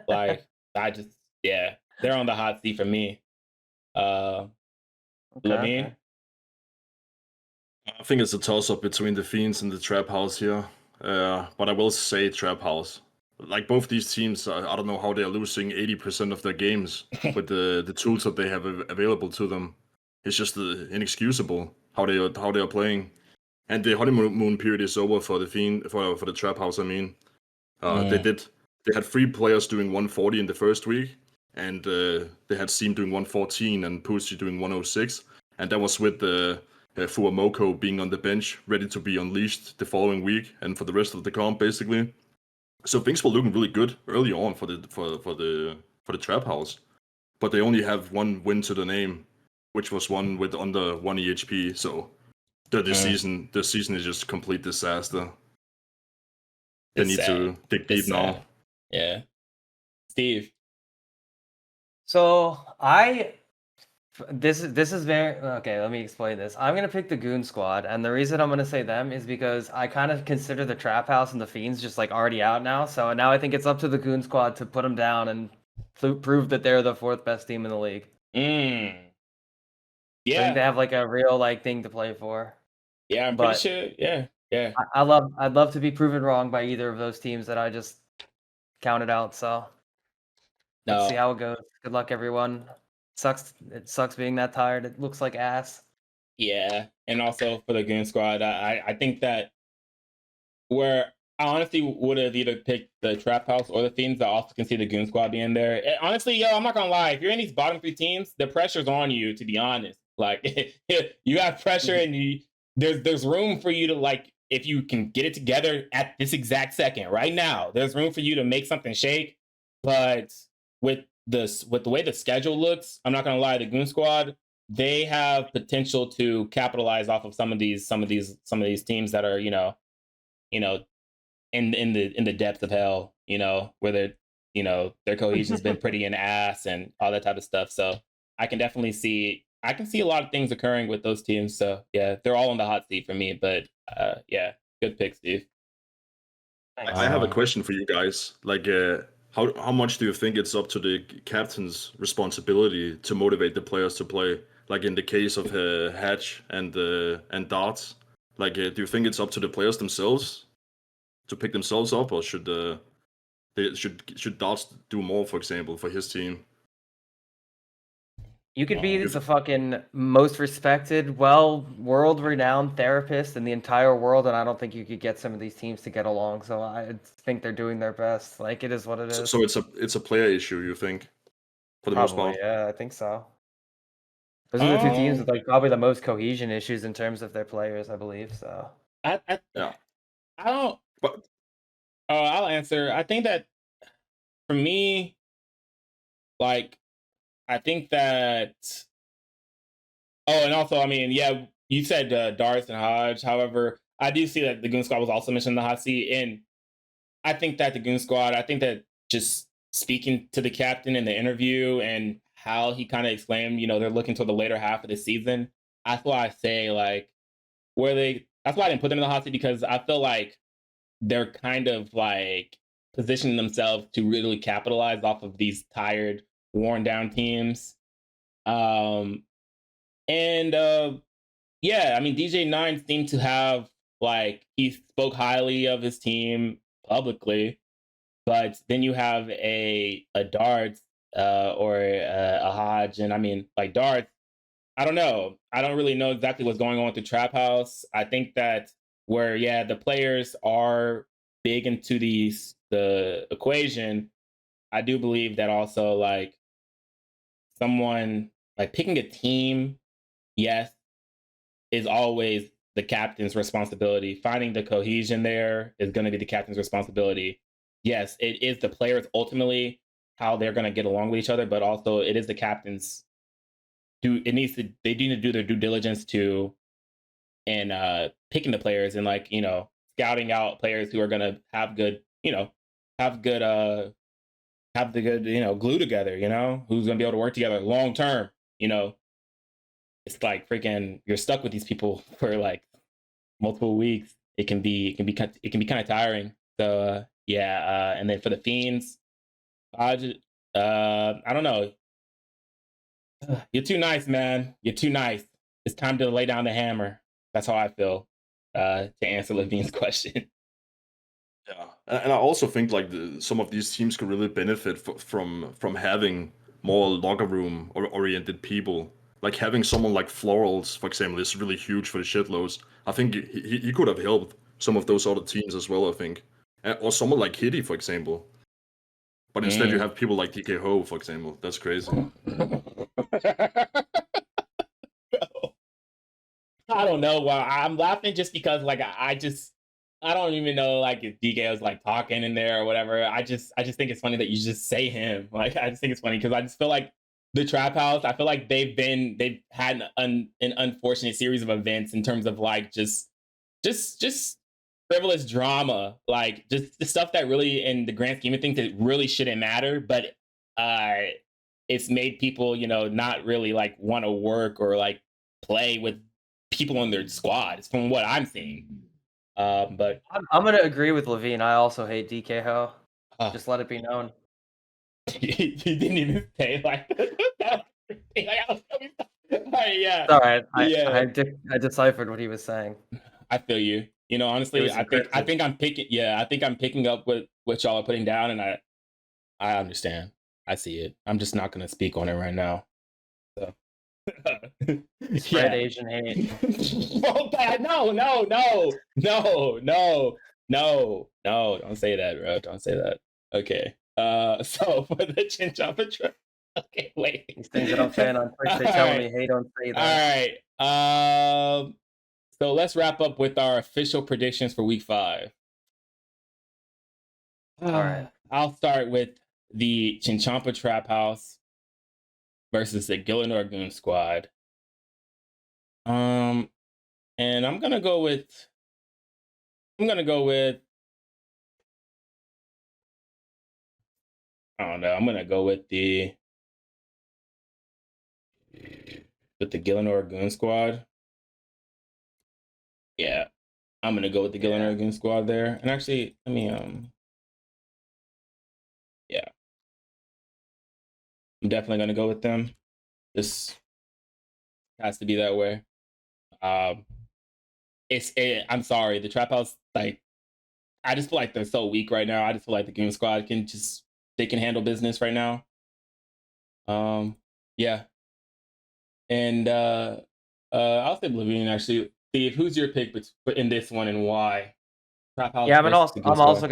like they're on the hot seat for me. Okay, Lavine. okay. I think it's a toss-up between the Fiends and the Trap House here. But I will say Trap House. Like both these teams, I don't know how they are losing 80% of their games with the tools that they have available to them. It's just inexcusable how they are playing. And the honeymoon period is over for the Fiend for the Trap House. I mean, they had 3 players doing 140 in the first week, and they had Seam doing 114 and Pussy doing 106, and that was with the Fuamoko being on the bench, ready to be unleashed the following week and for the rest of the comp, basically. So things were looking really good early on for the Trap House, but they only have one win to the name, which was one with under 1 EHP. So the season is just a complete disaster. They need to dig deep now. Yeah, Steve. So this is very okay. Let me explain this. I'm gonna pick the Goon Squad, and the reason I'm gonna say them is because I kind of consider the Trap House and the Fiends just like already out now. So now I think it's up to the Goon Squad to put them down and prove that they're the 4th best team in the league. Yeah, I think they have like a real like thing to play for. Yeah, I'm pretty sure. Yeah. I'd love to be proven wrong by either of those teams that I just counted out. So let's see how it goes. Good luck, everyone. It sucks being that tired. It looks like ass. Yeah, and also for the Goon Squad, I think that where I honestly would have either picked the Trap House or the Fiends. I also can see the Goon Squad being there. And honestly, I'm not gonna lie. If you're in these bottom 3 teams, the pressure's on you. To be honest, like you have pressure, and there's room for you to like if you can get it together at this exact second, right now. There's room for you to make something shake. But with the way the schedule looks, I'm not gonna lie. The Goon Squad, they have potential to capitalize off of some of these teams that are in the depths of hell, where their cohesion's been pretty in ass and all that type of stuff. So I can see a lot of things occurring with those teams. So yeah, they're all on the hot seat for me. But yeah, good pick, Steve. Thanks. I have a question for you guys. Like, how much do you think it's up to the captain's responsibility to motivate the players to play? Like in the case of Hatch and Darts, like, do you think it's up to the players themselves to pick themselves up, or should Darts do more, for example, for his team? You could be the fucking most respected, world-renowned therapist in the entire world, and I don't think you could get some of these teams to get along. So I think they're doing their best. Like, it is what it is. So it's a player issue, you think, for the most part? Yeah, I think so. Those are the 2 teams with like probably the most cohesion issues in terms of their players, I believe. So I don't. But I'll answer. I think that for me, like, I think that. Oh, and also, I mean, yeah, you said Darth and Hodge. However, I do see that the Goon Squad was also mentioned in the hot seat, and I think that the Goon Squad. I think that just speaking to the captain in the interview and how he kind of exclaimed, they're looking toward the later half of the season. That's why I say like where they. That's why I didn't put them in the hot seat because I feel like they're kind of like positioning themselves to really capitalize off of these tired, worn down teams. Um, and yeah, I mean DJ9 seemed to have like he spoke highly of his team publicly, but then you have a Darts or a Hodge, and I mean like Darts. I don't know. I don't really know exactly what's going on with the Trap House. I think that where the players are big into the equation. I do believe that also like someone like picking a team, yes, is always the captain's responsibility. Finding the cohesion there is going to be the captain's responsibility. Yes, it is the players ultimately how they're going to get along with each other, but also it is the captain's they need to do their due diligence too and picking the players and like, scouting out players who are going to have good, have good have the good, glue together, who's going to be able to work together long term, it's like freaking you're stuck with these people for like multiple weeks. It can be kind of tiring. So and then for the Fiends, I don't know. You're too nice, man. You're too nice. It's time to lay down the hammer. That's how I feel. To answer Lavine's question. Yeah, and I also think like some of these teams could really benefit from having more locker room oriented people. Like having someone like Florals, for example, is really huge for the Shittlows. I think he could have helped some of those other teams as well. I think, or someone like Kitty, for example. But instead, you Mm. have people like DK Ho, for example. That's crazy. I don't know. Well, I'm laughing just because like I don't even know like if DK was like talking in there or whatever. I just think it's funny that you just say him. Like I just think it's funny because I just feel like the Trap House. I feel like they've had an unfortunate series of events in terms of like just frivolous drama, like just the stuff that really in the grand scheme of things it really shouldn't matter, but uh it's made people not really like want to work or like play with people on their squad from what I'm seeing. But I'm gonna agree with Lavine. I also hate DK Ho. uh, Just let it be known. you didn't even say like yeah, It's all right. yeah, I deciphered what he was saying. I feel you. It Honestly, was encrypted. I think I'm picking up what y'all are putting down, and I understand. I see it. I'm just not gonna speak on it right now. So Spread yeah. Asian hate. Well, no. Don't say that, bro. Don't say that. Okay. So for the Chinchapa trip. Okay, wait. These things that I'm saying on Twitch, they tell me, hey, don't say that. All right. So let's wrap up with our official predictions for week 5. All right. I'll start with the Chinchampa Trap House versus the Gillinor Goon Squad. And I'm gonna go with. I don't know. I'm gonna go with the Gillinor Goon Squad. Yeah, I'm gonna go with the Gillinor Goon Squad there. And actually, let me yeah, I'm definitely gonna go with them. This has to be that way. Um, I'm sorry, the Trap House like I just feel like they're so weak right now. I just feel like the Goon Squad they can handle business right now. Yeah, and I'll say Lavine actually. Steve, who's your pick in this one and why? Trap House Yeah, versus the Goon I'm also Squad.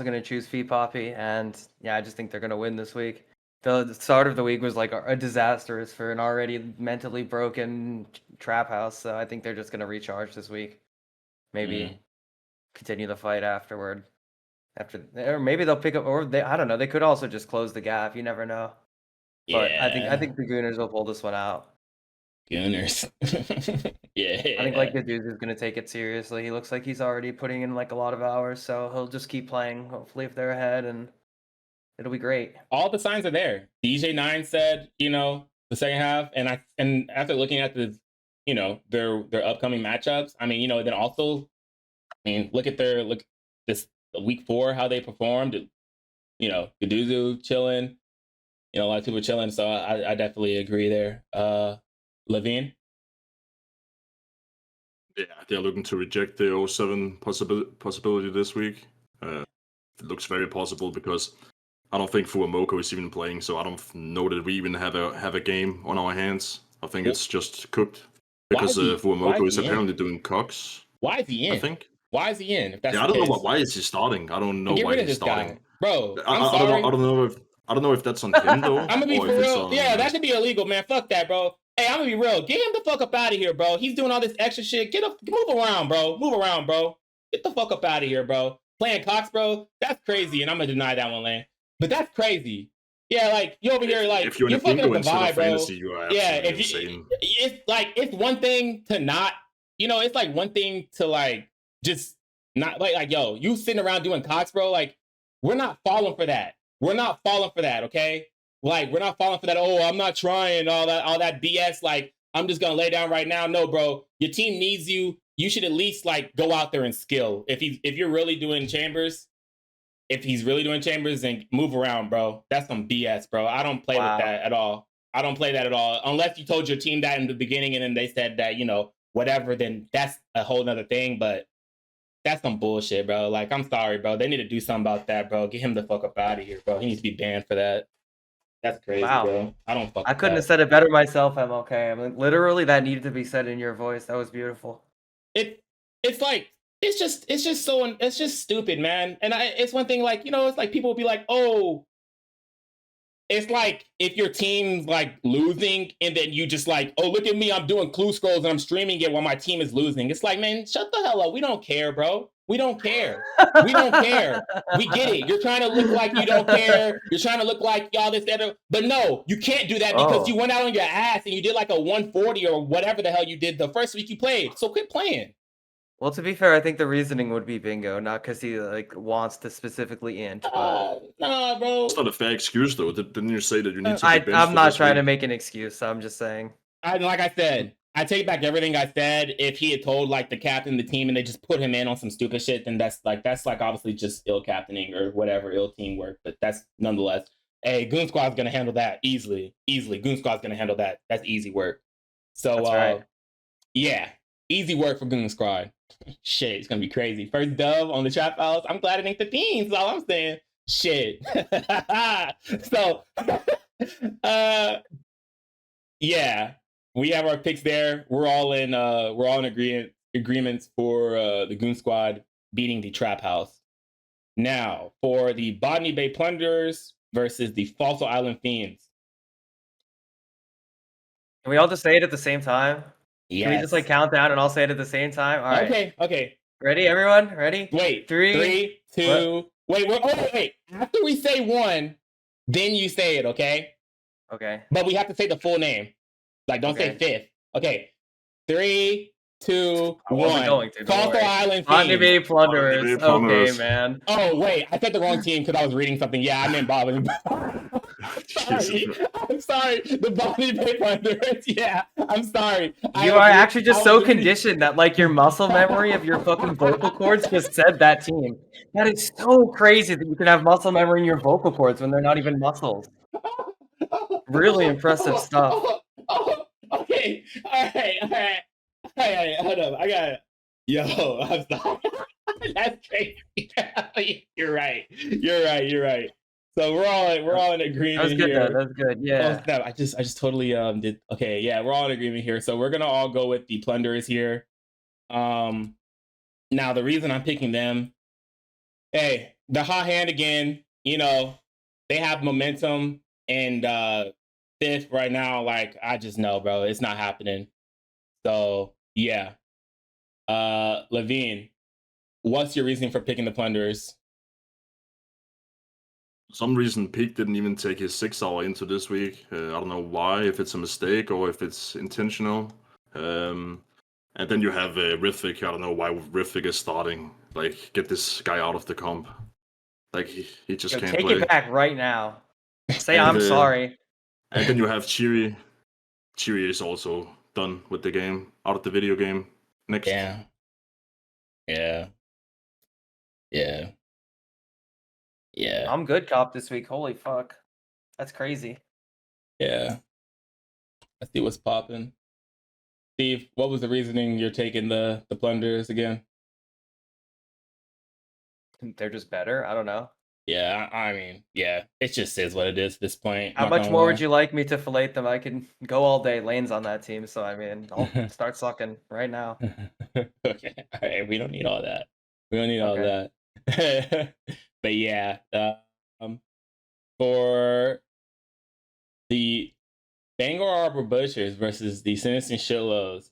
gonna choose Fee Poppy, and yeah, I just think they're gonna win this week. The start of the week was like a disastrous for an already mentally broken Trap House, so I think they're just gonna recharge this week. Maybe continue the fight afterward. or maybe they'll pick up, or I don't know. They could also just close the gap. You never know. But I think the Gooners will pull this one out. Gooners. Yeah. I think like Gaduza is gonna take it seriously. He looks like he's already putting in like a lot of hours, so he'll just keep playing. Hopefully, if they're ahead, and it'll be great. All the signs are there. DJ9 said, the second half, and after looking at the, their upcoming matchups, I mean, then also, look this week 4 how they performed. Gaduzu chilling, a lot of people chilling. So I definitely agree there. Lavine. Yeah, they're looking to reject the 07 possibility this week. It looks very possible because I don't think Fuamoko is even playing, so I don't know that we even have a game on our hands. I think it's just cooked because Fuamoko is apparently doing Cox. Why is he in? I think. Why is he in? If that's I don't know why is he starting. I don't know why he's starting, bro. I don't know if that's on him though. I'm gonna be for real. Yeah, that should be illegal, man. Fuck that, bro. Hey, I'm gonna be real. Get him the fuck up out of here, bro. He's doing all this extra shit. Move around, bro. Move around, bro. Get the fuck up out of here, bro. Playing Cox, bro. That's crazy, and I'm gonna deny that one, Lane. But that's crazy. Yeah, like you over here, like if you're fucking up the vibe, bro. Fantasy, you are insane. It's one thing to not, it's like one thing to like just not like yo, you sitting around doing Cox, bro. Like we're not falling for that. We're not falling for that, okay? Like, we're not falling for that, oh, I'm not trying, all that BS, like, I'm just gonna lay down right now. No, bro. Your team needs you. You should at least, like, go out there and skill. If you're really doing Chambers, then move around, bro. That's some BS, bro. I don't play with that at all. I don't play that at all. Unless you told your team that in the beginning and then they said that, whatever, then that's a whole nother thing, but that's some bullshit, bro. Like, I'm sorry, bro. They need to do something about that, bro. Get him the fuck up out of here, bro. He needs to be banned for that. That's crazy, bro. I couldn't have said it better myself, MLK. I mean, literally, that needed to be said in your voice. That was beautiful. It's like, it's just stupid, man. And it's one thing, like, it's like people will be like, oh, it's like if your team's like losing and then you just like, oh, look at me, I'm doing clue scrolls and I'm streaming it while my team is losing. It's like, man, shut the hell up. We don't care, bro. We don't care. We don't care. We get it. You're trying to look like you don't care. You're trying to look like y'all this, that, but no, you can't do that because you went out on your ass and you did like a 140 or whatever the hell you did the first week you played. So quit playing. Well, to be fair, I think the reasoning would be bingo, not because he like wants to specifically int. Nah, bro. It's not a fair excuse though. Didn't you say that you need to? I'm not trying to make an excuse. I'm just saying. Like I said, I take back everything I said. If he had told like the captain, the team, and they just put him in on some stupid shit, then that's like obviously just ill captaining or whatever, ill teamwork. But that's nonetheless. Hey, Goon Squad's gonna handle that easily. Goon Squad's gonna handle that. That's easy work. So that's right. Yeah, easy work for Goon Squad. Shit, it's gonna be crazy. First dub on the Trap House. I'm glad it ain't the Fiends. That's all I'm saying. Shit. So, yeah, we have our picks there. We're all in agreements for the Goon Squad beating the Trap House. Now, for the Botany Bay Plunderers versus the Fossil Island Fiends. Can we all just say it at the same time? Yes. Can we just like count down and all say it at the same time? All right. Okay. Ready, everyone? Ready? Wait. 3, 2. Wait. After we say 1, then you say it, okay? Okay. But we have to say the full name. Like, don't say 5th. Okay. 3, 2, 1. Fossil Island Fiends. Undefeated Plunderers. Okay, man. Oh, wait. I said the wrong team because I was reading something. Yeah, I meant Bob. I'm sorry. The Botany Bay Plunderers. Yeah, I'm sorry. You are actually just so conditioned that like your muscle memory of your fucking vocal cords just said that team. That is so crazy that you can have muscle memory in your vocal cords when they're not even muscles. Really impressive stuff. Okay. All right. Hold up. I got it. Yo, I'm sorry. That's crazy. You're right. So we're all in agreement. That was good here. though. That's good. Yeah. Oh, snap. I just totally did. Okay, yeah, we're all in agreement here. So we're gonna all go with the Plunderers here. Now the reason I'm picking them, hey, the hot hand again. They have momentum and 5th right now. Like I just know, bro, it's not happening. So yeah, Lavine, what's your reasoning for picking the Plunderers? For some reason, Peak didn't even take his 6-hour into this week. I don't know why, if it's a mistake or if it's intentional. And then you have Rithvik. I don't know why Rithvik is starting. Like, get this guy out of the comp. Like, he just can't take play. it back right now. Say And, I'm sorry. And then you have Chiri. Chiri is also done with the game, out of the video game. Next. Yeah. Yeah. Yeah. Yeah. I'm good cop this week. Holy fuck. That's crazy. Yeah. I see what's popping. Steve, what was the reasoning you're taking the Plunderers again? They're just better. I don't know. Yeah, I mean, yeah, it just is what it is at this point. How much more would you like me to fillet them? I can go all day. Lane's on that team, so I mean, I'll start sucking right now. Okay, all right, we don't need all that. We don't need all that. But yeah, for the Bangor Arbor Butchers versus the Sinister Shittlows,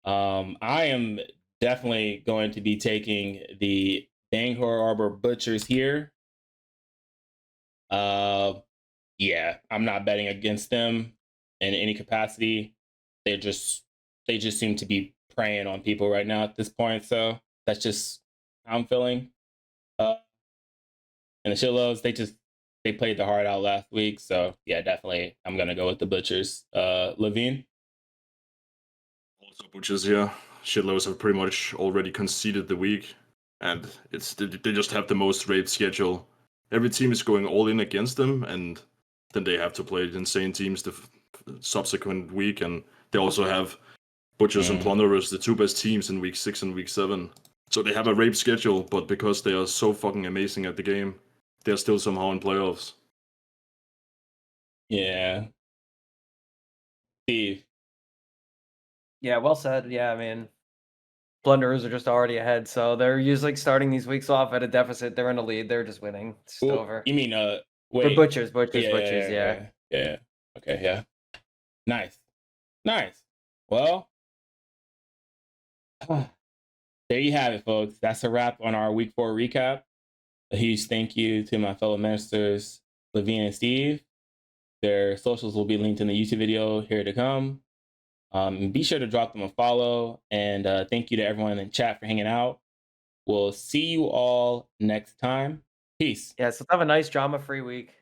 I am definitely going to be taking the Bangor Arbor Butchers here. Yeah, I'm not betting against them in any capacity. They just seem to be preying on people right now at this point. So that's just how I'm feeling. And the Shittlows, they played the heart out last week. So yeah, definitely I'm gonna go with the Butchers. Lavine? Also Butchers, yeah. Shittlows have pretty much already conceded the week. And they just have the most raped schedule. Every team is going all in against them, and then they have to play insane teams the subsequent week. And they also have Butchers and Plunderers, the two best teams in week 6 and week 7. So they have a rape schedule, but because they are so fucking amazing at the game, they're still somehow in playoffs. Yeah. Steve? Yeah, well said. Yeah, I mean, Plunderers are just already ahead, so they're usually starting these weeks off at a deficit. They're in a lead. They're just winning. It's just over. You mean For wait? Butchers, Yeah. Okay, yeah. Nice. Well, there you have it, folks. That's a wrap on our week 4 recap. A huge thank you to my fellow ministers, Lavine and Steve. Their socials will be linked in the YouTube video here to come. Be sure to drop them a follow, and thank you to everyone in chat for hanging out. We'll see you all next time. Peace. Yeah, so have a nice drama-free week.